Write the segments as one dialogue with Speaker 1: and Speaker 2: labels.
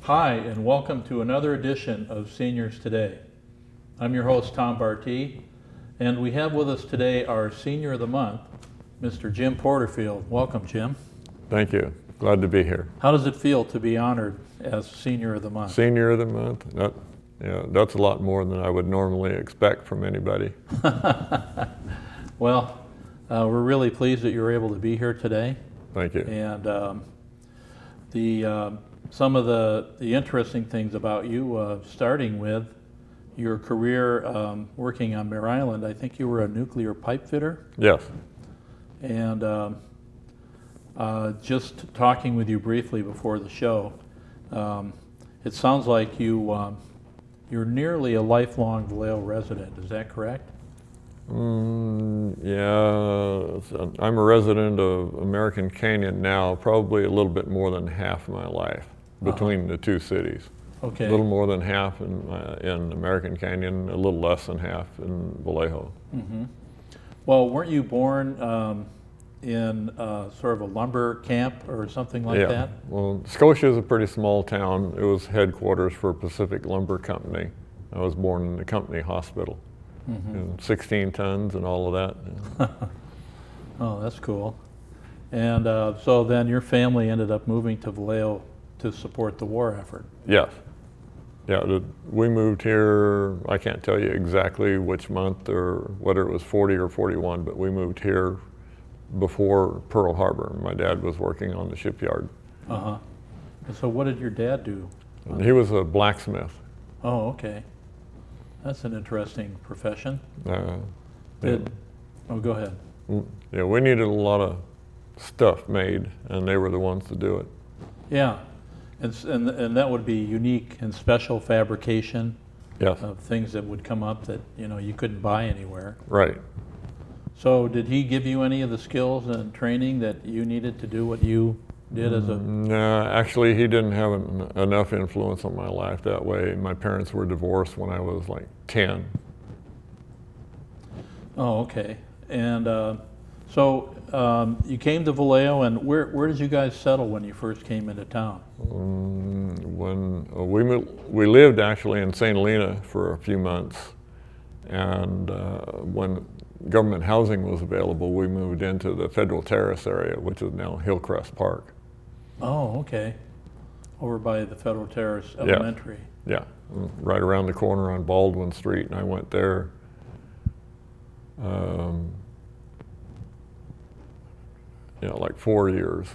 Speaker 1: Hi, and welcome to another edition of Seniors Today. I'm your host, Tom Barty, and we have with us today our Senior of the Month, Mr. Jim Porterville. Welcome, Jim.
Speaker 2: Thank you. Glad to be here.
Speaker 1: How does it feel to be honored as Senior of the Month?
Speaker 2: Senior of the Month? That's a lot more than I would normally expect from anybody.
Speaker 1: Well, we're really pleased that you were able to be here today.
Speaker 2: Thank you.
Speaker 1: And some of the interesting things about you, starting with your career working on Mare Island, I think you were a nuclear pipe fitter.
Speaker 2: Yes.
Speaker 1: And just talking with you briefly before the show, it sounds like you're nearly a lifelong Vallejo resident. Is that correct?
Speaker 2: Yeah, I'm a resident of American Canyon now, probably a little bit more than half my life between the two cities.
Speaker 1: Okay.
Speaker 2: A little more than half in American Canyon, a little less than half in Vallejo.
Speaker 1: Mm-hmm. Well, weren't you born in sort of a lumber camp or something like that?
Speaker 2: Well, Scotia is a pretty small town. It was headquarters for Pacific Lumber Company. I was born in the company hospital.
Speaker 1: Mm-hmm.
Speaker 2: And 16 tons and all of that.
Speaker 1: Oh, that's cool. And so then your family ended up moving to Vallejo to support the war effort.
Speaker 2: Yes. Yeah, we moved here, I can't tell you exactly which month or whether it was 40 or 41, but we moved here before Pearl Harbor. My dad was working on the shipyard.
Speaker 1: Uh-huh. And so what did your dad do?
Speaker 2: And he was a blacksmith.
Speaker 1: Oh, okay. That's an interesting profession.
Speaker 2: Oh,
Speaker 1: go ahead.
Speaker 2: Yeah, we needed a lot of stuff made, and they were the ones to do it.
Speaker 1: Yeah, and that would be unique and special fabrication.
Speaker 2: Yes.
Speaker 1: Of things that would come up that you couldn't buy anywhere.
Speaker 2: Right.
Speaker 1: So did he give you any of the skills and training that you needed to do what you did as a...
Speaker 2: No, actually he didn't have enough influence on my life that way. My parents were divorced when I was like 10.
Speaker 1: Oh, okay. And so you came to Vallejo, and where did you guys settle when you first came into town?
Speaker 2: When we lived actually in St. Helena for a few months, and when government housing was available, we moved into the Federal Terrace area, which is now Hillcrest Park.
Speaker 1: Oh, okay. Over by the Federal Terrace Elementary.
Speaker 2: Yeah, right around the corner on Baldwin Street, and I went there like 4 years.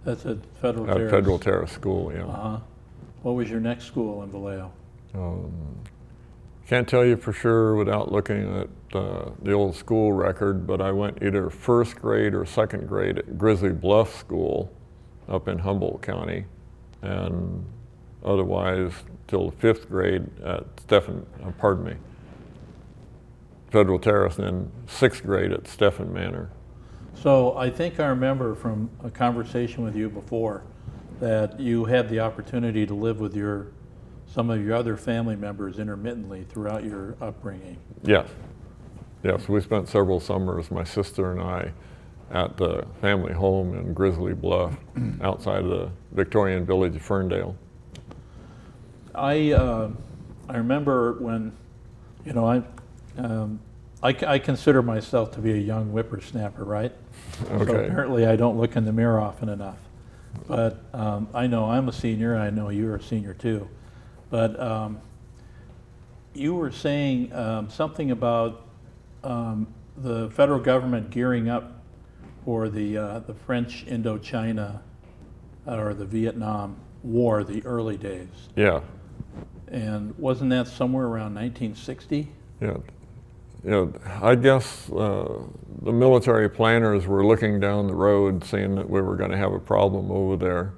Speaker 1: That's at Federal Terrace?
Speaker 2: At Federal Terrace School, yeah.
Speaker 1: Uh-huh. What was your next school in Vallejo?
Speaker 2: Can't tell you for sure without looking at the old school record, but I went either first grade or second grade at Grizzly Bluff School up in Humboldt County, and otherwise till fifth grade at Federal Terrace, and then sixth grade at Stephan Manor.
Speaker 1: So I think I remember from a conversation with you before that you had the opportunity to live with some of your other family members intermittently throughout your upbringing.
Speaker 2: Yes. Yes, we spent several summers, my sister and I, at the family home in Grizzly Bluff outside of the Victorian village of Ferndale.
Speaker 1: I remember when, I consider myself to be a young whippersnapper, right?
Speaker 2: Okay.
Speaker 1: So apparently I don't look in the mirror often enough. But I know I'm a senior, I know you're a senior too. But you were saying something about the federal government gearing up for the French Indochina or the Vietnam War, the early days.
Speaker 2: Yeah.
Speaker 1: And wasn't that somewhere around 1960?
Speaker 2: Yeah. I guess the military planners were looking down the road, seeing that we were going to have a problem over there.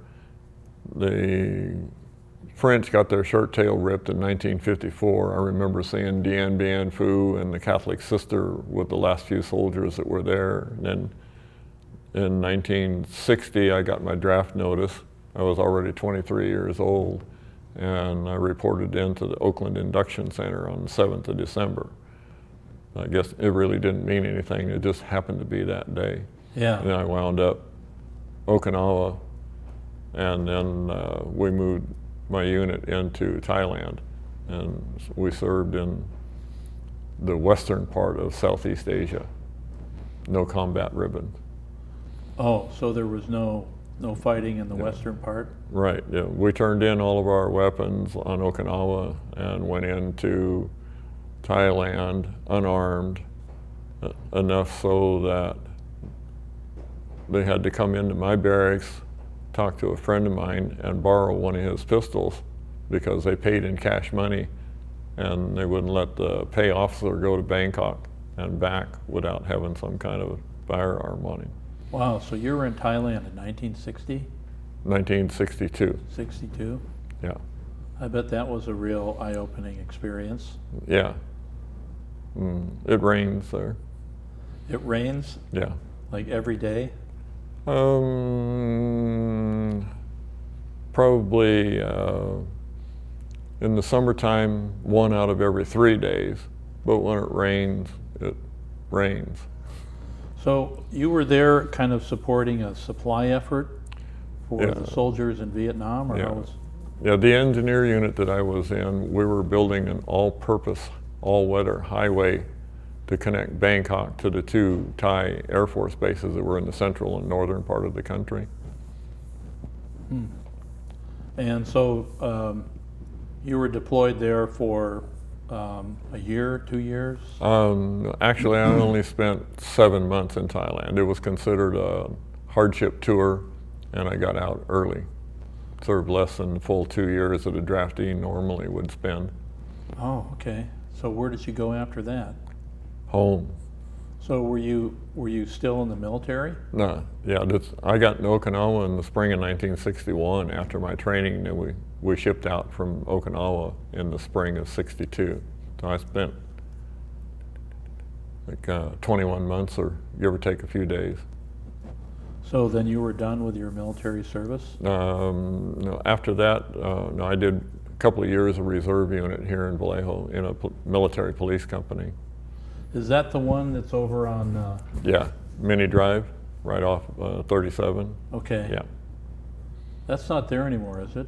Speaker 2: The French got their shirt tail ripped in 1954. I remember seeing Dien Bien Phu and the Catholic Sister with the last few soldiers that were there. And then in 1960, I got my draft notice. I was already 23 years old, and I reported into the Oakland Induction Center on the 7th of December. I guess it really didn't mean anything. It just happened to be that day.
Speaker 1: Yeah.
Speaker 2: And then I wound up Okinawa, and then we moved my unit into Thailand, and we served in the western part of Southeast Asia. No combat ribbons.
Speaker 1: Oh, so there was no fighting in the
Speaker 2: Yeah.
Speaker 1: western part?
Speaker 2: Right, yeah. We turned in all of our weapons on Okinawa and went into Thailand unarmed, enough so that they had to come into my barracks, talk to a friend of mine, and borrow one of his pistols because they paid in cash money, and they wouldn't let the pay officer go to Bangkok and back without having some kind of firearm on him.
Speaker 1: Wow, so you were in Thailand in 1960?
Speaker 2: 1962,
Speaker 1: 62?
Speaker 2: yeah.
Speaker 1: I bet that was a real eye-opening experience.
Speaker 2: Yeah. It rains there.
Speaker 1: It rains
Speaker 2: Yeah.
Speaker 1: like every day?
Speaker 2: Probably in the summertime, 1 out of every 3 days. But when it rains, it rains.
Speaker 1: So you were there kind of supporting a supply effort for
Speaker 2: Yeah.
Speaker 1: the soldiers in Vietnam, or
Speaker 2: Yeah.
Speaker 1: how was?
Speaker 2: Yeah, the engineer unit that I was in, we were building an all-purpose, all-weather highway to connect Bangkok to the 2 Thai Air Force bases that were in the central and northern part of the country.
Speaker 1: And so you were deployed there for a year, 2 years?
Speaker 2: Actually, I only spent 7 months in Thailand. It was considered a hardship tour, and I got out early. Served less than the full 2 years that a draftee normally would spend.
Speaker 1: Oh, okay. So where did you go after that?
Speaker 2: Home.
Speaker 1: So were you still in the military?
Speaker 2: No, yeah, I got in Okinawa in the spring of 1961 after my training. Then we shipped out from Okinawa in the spring of 62. So I spent like 21 months, or give or take a few days.
Speaker 1: So then you were done with your military service?
Speaker 2: No, after that, no, I did a couple of years of reserve unit here in Vallejo in a military police company.
Speaker 1: Is that the one that's over on?
Speaker 2: Yeah, Mini Drive, right off 37.
Speaker 1: Okay.
Speaker 2: Yeah.
Speaker 1: That's not there anymore, is it?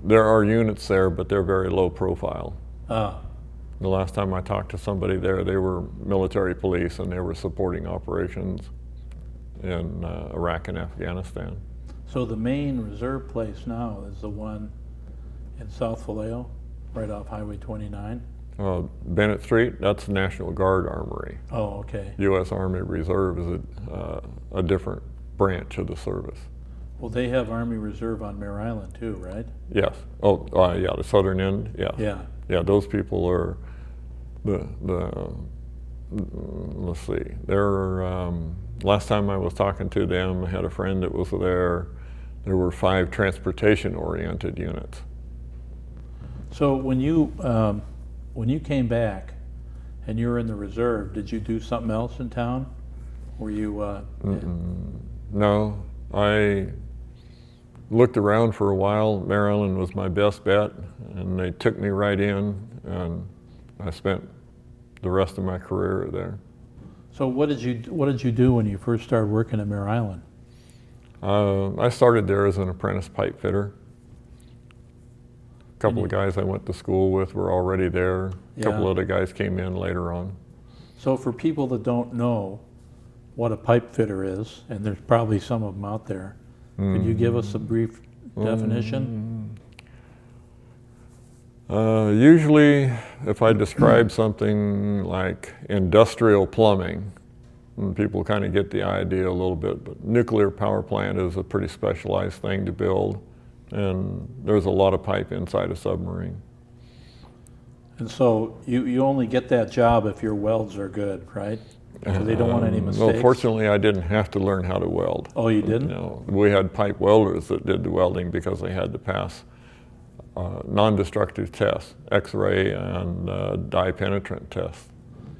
Speaker 2: There are units there, but they're very low profile.
Speaker 1: Ah,
Speaker 2: The last time I talked to somebody there, they were military police and they were supporting operations in Iraq and Afghanistan.
Speaker 1: so the main reserve place now is the one in South Vallejo, right off Highway 29?
Speaker 2: Bennett Street, that's the National Guard Armory.
Speaker 1: Oh, okay.
Speaker 2: U.S. Army Reserve is a different branch of the service.
Speaker 1: Well, they have Army Reserve on Mare Island too, right?
Speaker 2: Yes. Oh, yeah, the southern end, yeah.
Speaker 1: Yeah.
Speaker 2: Yeah, those people are let's see, they're, last time I was talking to them, I had a friend that was there were 5 transportation-oriented units.
Speaker 1: So when you came back and you were in the reserve, did you do something else in town? Were you?
Speaker 2: No, I looked around for a while. Maryland was my best bet, and they took me right in, and I spent the rest of my career there.
Speaker 1: So what did you do when you first started working at Mare Island?
Speaker 2: I started there as an apprentice pipe fitter. A couple of guys I went to school with were already there. A couple
Speaker 1: Yeah.
Speaker 2: other guys came in later on.
Speaker 1: So for people that don't know what a pipe fitter is, and there's probably some of them out there, could you give us a brief definition?
Speaker 2: Usually, if I describe something like industrial plumbing, and people kind of get the idea a little bit, but nuclear power plant is a pretty specialized thing to build, and there's a lot of pipe inside a submarine.
Speaker 1: And so you only get that job if your welds are good, right? So they don't want any mistakes?
Speaker 2: No, fortunately, I didn't have to learn how to weld.
Speaker 1: Oh, you didn't?
Speaker 2: No, we had pipe welders that did the welding because they had to pass non-destructive tests, X-ray and dye penetrant tests.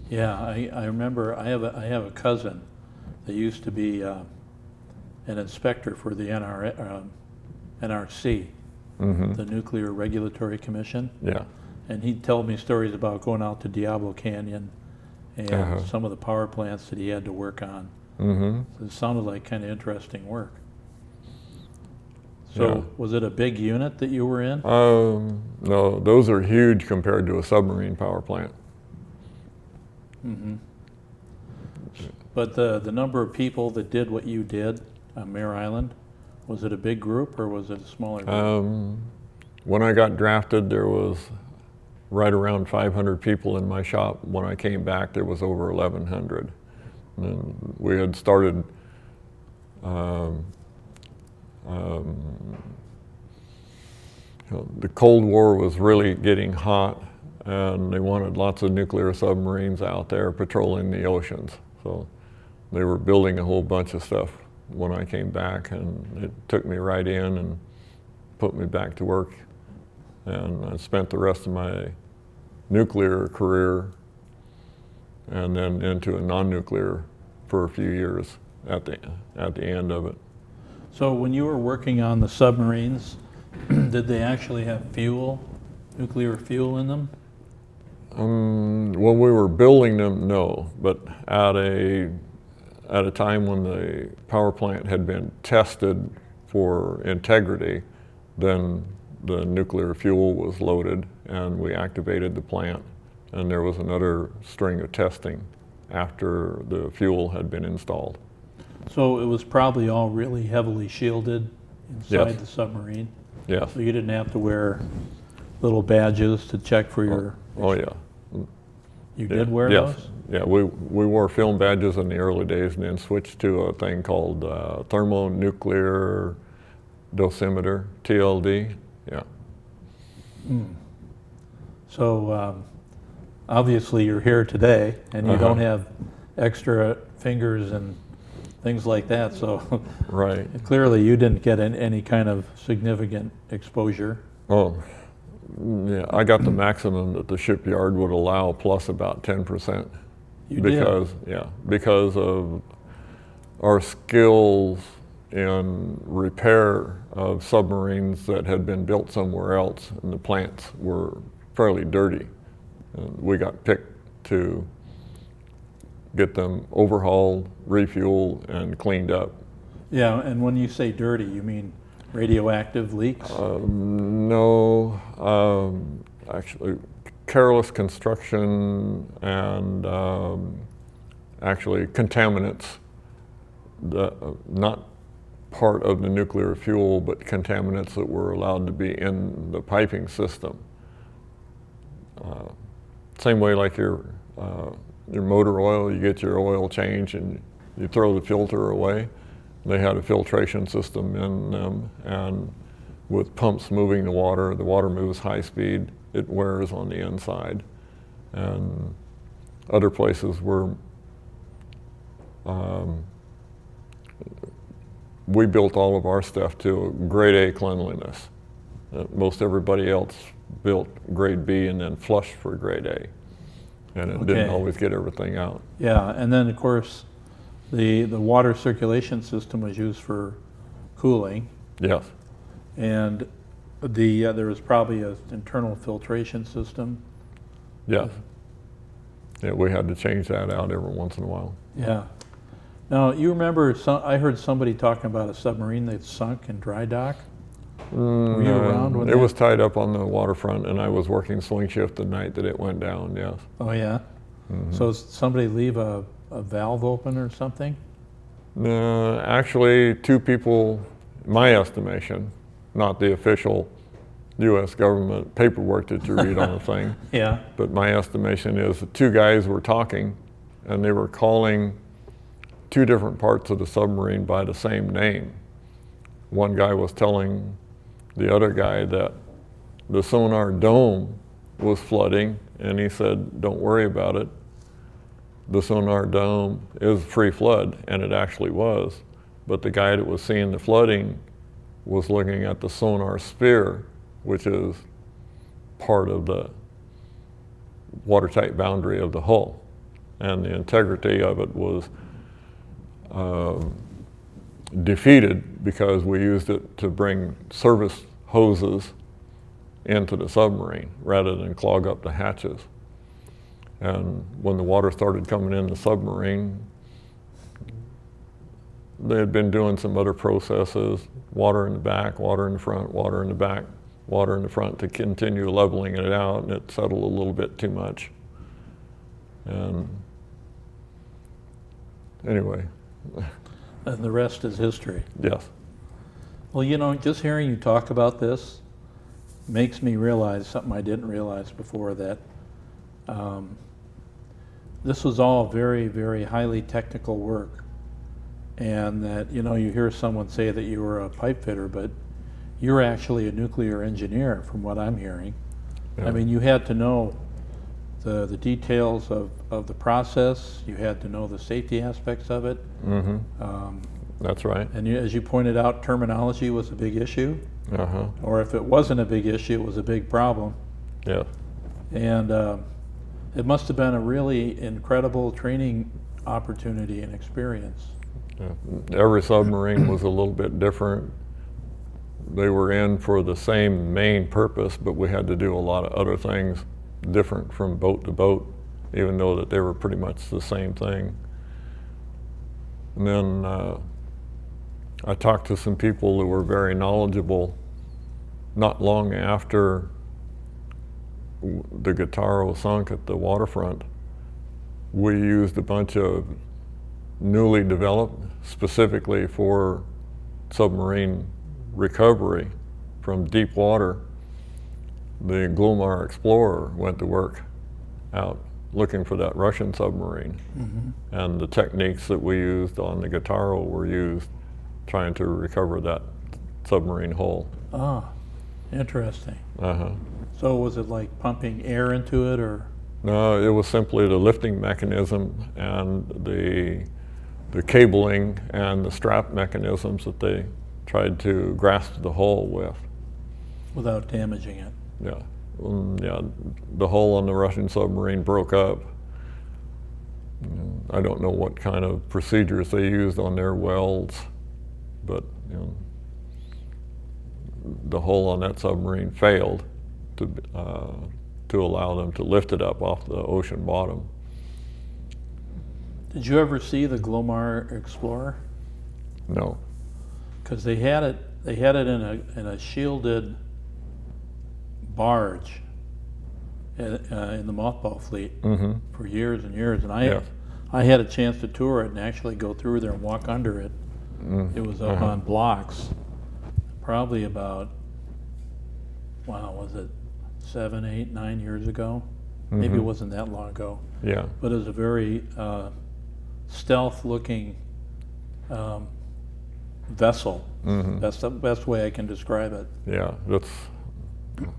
Speaker 1: Yeah, I remember. I have a cousin that used to be an inspector for the NRC, the Nuclear Regulatory Commission,
Speaker 2: Yeah.
Speaker 1: and he'd tell me stories about going out to Diablo Canyon and some of the power plants that he had to work on.
Speaker 2: Mm-hmm.
Speaker 1: So it sounded like kind of interesting work. So
Speaker 2: Yeah.
Speaker 1: was it a big unit that you were in?
Speaker 2: No, those are huge compared to a submarine power plant.
Speaker 1: But the number of people that did what you did on Mare Island, was it a big group or was it a smaller group?
Speaker 2: When I got drafted, there was right around 500 people in my shop. When I came back, there was over 1,100. And we had started the Cold War was really getting hot, and they wanted lots of nuclear submarines out there patrolling the oceans. So they were building a whole bunch of stuff when I came back, and it took me right in and put me back to work. And I spent the rest of my nuclear career and then into a non-nuclear for a few years at the end of it.
Speaker 1: So when you were working on the submarines, did they actually have fuel, nuclear fuel in them?
Speaker 2: When we were building them, no, but at a time when the power plant had been tested for integrity, then the nuclear fuel was loaded and we activated the plant, and there was another string of testing after the fuel had been installed.
Speaker 1: So it was probably all really heavily shielded inside
Speaker 2: Yes.
Speaker 1: the submarine?
Speaker 2: Yes.
Speaker 1: So you didn't have to wear little badges to check for your...
Speaker 2: Oh yeah.
Speaker 1: You did wear
Speaker 2: Yes.
Speaker 1: those?
Speaker 2: Yeah, we wore film badges in the early days and then switched to a thing called thermonuclear dosimeter, TLD. Yeah.
Speaker 1: So obviously you're here today and you don't have extra fingers and things like that, so
Speaker 2: Right.
Speaker 1: clearly you didn't get any kind of significant exposure.
Speaker 2: Oh, yeah, I got the maximum that the shipyard would allow plus about 10%.
Speaker 1: You
Speaker 2: Because of our skills in repair of submarines that had been built somewhere else, and the plants were fairly dirty. And we got picked to get them overhauled, refueled, and cleaned up.
Speaker 1: Yeah, and when you say dirty, you mean radioactive leaks?
Speaker 2: No, actually, careless construction and actually contaminants, not part of the nuclear fuel, but contaminants that were allowed to be in the piping system. Same way like your motor oil, you get your oil change and you throw the filter away. They had a filtration system in them, and with pumps moving the water moves high speed, it wears on the inside. And other places were, we built all of our stuff to grade A cleanliness. Most everybody else built grade B and then flushed for grade A. And it didn't always get everything out.
Speaker 1: Yeah, and then of course the water circulation system was used for cooling,
Speaker 2: Yes.
Speaker 1: and there was probably an internal filtration system.
Speaker 2: Yes. Yeah, we had to change that out every once in a while.
Speaker 1: Yeah. Now, you remember, I heard somebody talking about a submarine that sunk in dry dock? Were you around when
Speaker 2: It
Speaker 1: that?
Speaker 2: was tied up on the waterfront, and I was working swing shift the night that it went down, yes.
Speaker 1: Oh, yeah? So did somebody leave a valve open or something?
Speaker 2: Actually, two people, my estimation, not the official U.S. government paperwork that you read on the thing,
Speaker 1: Yeah.
Speaker 2: but my estimation is the two guys were talking, and they were calling two different parts of the submarine by the same name. One guy was telling the other guy that the sonar dome was flooding, and he said, "Don't worry about it. The sonar dome is free flood," and it actually was. But the guy that was seeing the flooding was looking at the sonar sphere, which is part of the watertight boundary of the hull. And the integrity of it was defeated because we used it to bring service hoses into the submarine rather than clog up the hatches. And when the water started coming in the submarine, they had been doing some other processes, water in the back, water in the front, water in the back, water in the front, to continue leveling it out, and it settled a little bit too much. And anyway,
Speaker 1: And the rest is history.
Speaker 2: yes.
Speaker 1: Well, you know, just hearing you talk about this makes me realize something I didn't realize before, that this was all very, very highly technical work. And that, you know, you hear someone say that you were a pipe fitter, but you're actually a nuclear engineer from what I'm hearing.
Speaker 2: Yeah.
Speaker 1: I mean, you had to know the details of the process, you had to know the safety aspects of it.
Speaker 2: Mm-hmm. That's right.
Speaker 1: And you, as you pointed out, terminology was a big issue.
Speaker 2: Uh-huh.
Speaker 1: Or if it wasn't a big issue, it was a big problem.
Speaker 2: Yeah.
Speaker 1: And it must have been a really incredible training opportunity and experience.
Speaker 2: Yeah. Every submarine was a little bit different. They were in for the same main purpose, but we had to do a lot of other things different from boat to boat, even though that they were pretty much the same thing. And then I talked to some people who were very knowledgeable not long after the Guitarro sunk at the waterfront. We used a bunch of newly developed, specifically for submarine recovery from deep water. The Glomar Explorer went to work out looking for that Russian submarine.
Speaker 1: Mm-hmm.
Speaker 2: And the techniques that we used on the Guitarro were used trying to recover that submarine hull.
Speaker 1: Ah, interesting.
Speaker 2: Uh-huh.
Speaker 1: So was it like pumping air into it, or?
Speaker 2: No, it was simply the lifting mechanism and the cabling and the strap mechanisms that they tried to grasp the hull with.
Speaker 1: Without damaging it?
Speaker 2: Yeah. Yeah, the hull on the Russian submarine broke up. I don't know what kind of procedures they used on their welds, but you know, the hull on that submarine failed to allow them to lift it up off the ocean bottom.
Speaker 1: Did you ever see the Glomar Explorer?
Speaker 2: No.
Speaker 1: Because they had it in a shielded barge in the mothball fleet
Speaker 2: Mm-hmm.
Speaker 1: for years and years, and
Speaker 2: Yeah.
Speaker 1: I had a chance to tour it and actually go through there and walk under it.
Speaker 2: Mm.
Speaker 1: It was up
Speaker 2: Uh-huh.
Speaker 1: on blocks, probably about, wow, was it 7, 8, 9 years ago? Maybe it
Speaker 2: Mhm.
Speaker 1: wasn't that long ago.
Speaker 2: Yeah.
Speaker 1: But it was a very stealth-looking vessel.
Speaker 2: Mhm.
Speaker 1: That's the best way I can describe it.
Speaker 2: Yeah, that's,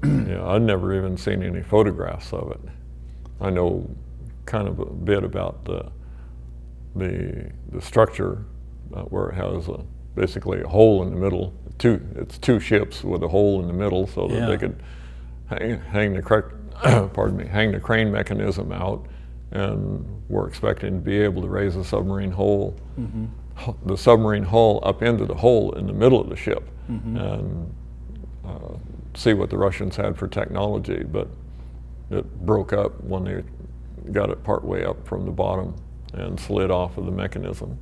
Speaker 2: yeah, I'd never even seen any photographs of it. I know kind of a bit about the structure, where it has basically a hole in the middle. It's two ships with a hole in the middle, so that
Speaker 1: Yeah.
Speaker 2: they could hang the hang the crane mechanism out, and we're expecting to be able to raise the submarine hull, the submarine hull up into the hole in the middle of the ship, and see what the Russians had for technology. But it broke up when they got it part way up from the bottom and slid off of the mechanism.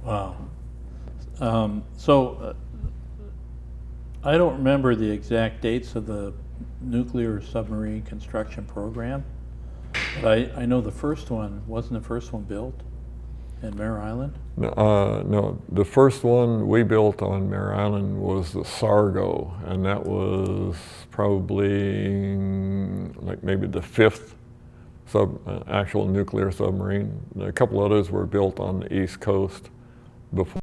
Speaker 1: Wow. So I don't remember the exact dates of the nuclear submarine construction program, but I know the first one, wasn't the first one built in Mare Island?
Speaker 2: No, the first one we built on Mare Island was the Sargo, and that was probably like maybe the fifth actual nuclear submarine. A couple others were built on the East Coast before.